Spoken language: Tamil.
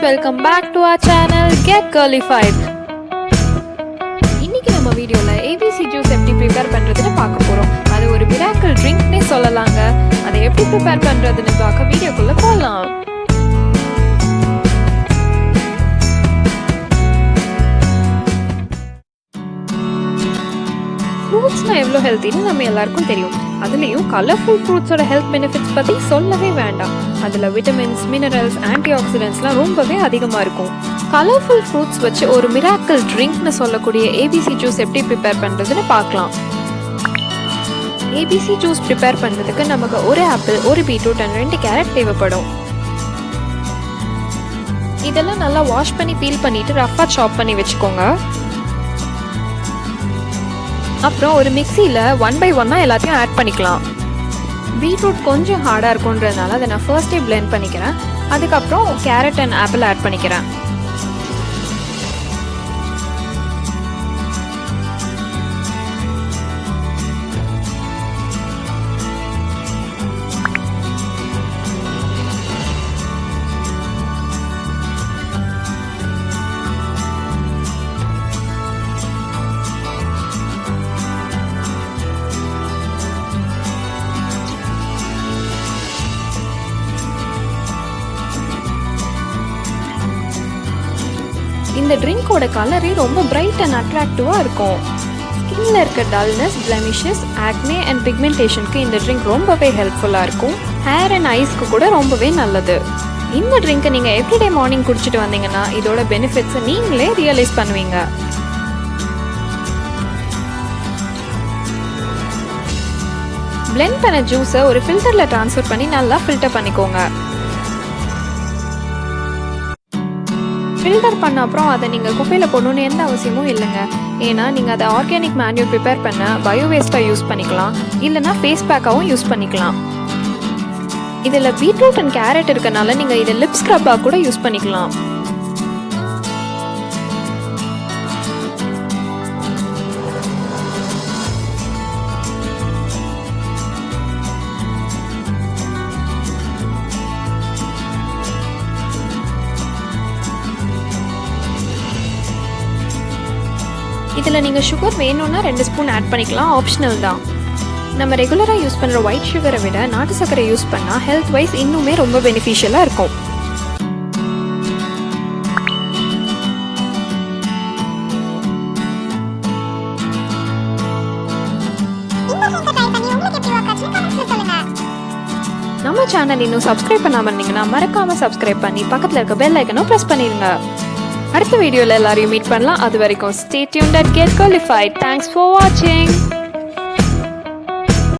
welcome back to our channel Get Girlified. இன்னைக்கு நம்ம வீடியோல ABC ஜூஸ் எப்படி prepare பண்றதுன்னு பார்க்க போறோம். அது ஒரு miracle drinkனே சொல்லலாங்க. அதை எப்படி prepare பண்றதுன்னு பார்க்க வீடியோக்குள்ள போலாம். ஃப்ரூட்ஸ்னா எவ்வளோ ஹெல்த்தின்னு நம்ம எல்லாருக்கும் தெரியும். அதுலேயும் கலர்ஃபுல் ஃப்ரூட்ஸோட ஹெல்த் பெனிஃபிட்ஸ் பற்றி சொல்லவே வேண்டாம். அதில் விட்டமின்ஸ், மினரல்ஸ், ஆன்டி ஆக்சிடென்ட்ஸ்லாம் ரொம்பவே அதிகமாக இருக்கும். கலர்ஃபுல் ஃப்ரூட்ஸ் வச்சு ஒரு மிராக்கிள் ட்ரிங்க்னு சொல்லக்கூடிய ஏபிசி ஜூஸ் எப்படி ப்ரிப்பேர் பண்ணுறதுன்னு பார்க்கலாம். ஏபிசி ஜூஸ் ப்ரிப்பேர் பண்ணுறதுக்கு நமக்கு ஒரு ஆப்பிள், ஒரு பீட்ரூட் அண்ட் 2 கேரட் தேவைப்படும். இதெல்லாம் நல்லா வாஷ் பண்ணி பீல் பண்ணிவிட்டு ரஃபாக சாப் பண்ணி வச்சுக்கோங்க. அப்புறம் ஒரு மிக்சியில் 1 by 1 எல்லாத்தையும் ஆட் பண்ணிக்கலாம். பீட்ரூட் கொஞ்சம் ஹார்டாக இருக்குன்றதுனால அதை நான் ஃபர்ஸ்டே பிளெண்ட் பண்ணிக்கிறேன். அதுக்கப்புறம் கேரட் அண்ட் ஆப்பிள் ஆட் பண்ணிக்கிறேன். இந்த ட்ரிங்கோட கலரே ரொம்ப பிரைட் அண்ட் அட்ராக்டிவாக இருக்கும். ஸ்கின்ல இருக்க டல்னஸ், பிளெமிஷஸ், ஆக்னே அண்ட் பிக்மெண்டேஷனுக்கு இந்த ட்ரிங்க் ரொம்பவே ஹெல்ப்ஃபுல்லாக இருக்கும். ஹேர் அண்ட் ஐஸ்க்கு கூட ரொம்பவே நல்லது. இந்த ட்ரிங்கை நீங்கள் எவ்ரிடே மார்னிங் குடிச்சிட்டு வந்தீங்கன்னா இதோட பெனிஃபிட்ஸை நீங்களே ரியலைஸ் பண்ணுவீங்க. பிளெண்ட் பண்ண ஜூஸை ஒரு ஃபில்டரில் ட்ரான்ஸ்ஃபர் பண்ணி நல்லா ஃபில்டர் பண்ணிக்கோங்க. ஃபில்டர் பண்ண அப்புறம் அதை நீங்கள் குப்பையில் போடணுன்னு எந்த அவசியமும் இல்லைங்க. ஏன்னா நீங்கள் அதை ஆர்கானிக் மேன்யூர் ப்ரிப்பேர் பண்ண பயோ வேஸ்ட்டாக யூஸ் பண்ணிக்கலாம், இல்லைனா ஃபேஸ் பேக்காகவும் யூஸ் பண்ணிக்கலாம். இதில் பீட்ரூட் அண்ட் கேரட் இருக்கனால நீங்கள் இதை லிப் ஸ்க்ரப்பாக கூட யூஸ் பண்ணிக்கலாம். இதில் நீங்கள் சுகர் வேணும்னா 2 ஸ்பூன் ஆட் பண்ணிக்கலாம், ஆப்ஷனல் தான். நம்ம ரெகுலராக யூஸ் பண்ணுற ஒயிட் சுகரை விட நாட்டு சர்க்கரை யூஸ் பண்ணால் ஹெல்த் வைஸ் இன்னுமே ரொம்ப பெனிஃபிஷியலாக இருக்கும். நம்ம சேனல் இன்னும் சப்ஸ்கிரைப் பண்ணாமல் இருந்தீங்கன்னா மறக்காமல் சப்ஸ்கிரைப் பண்ணி பக்கத்தில் இருக்க பெல் ஐக்கனும் ப்ரெஸ் பண்ணிடுங்க. அடுத்த வீடியோவில் எல்லாரையும் மீட் பண்ணலாம். அது வரைக்கும் stay tuned at Get Girlified. Thanks for watching.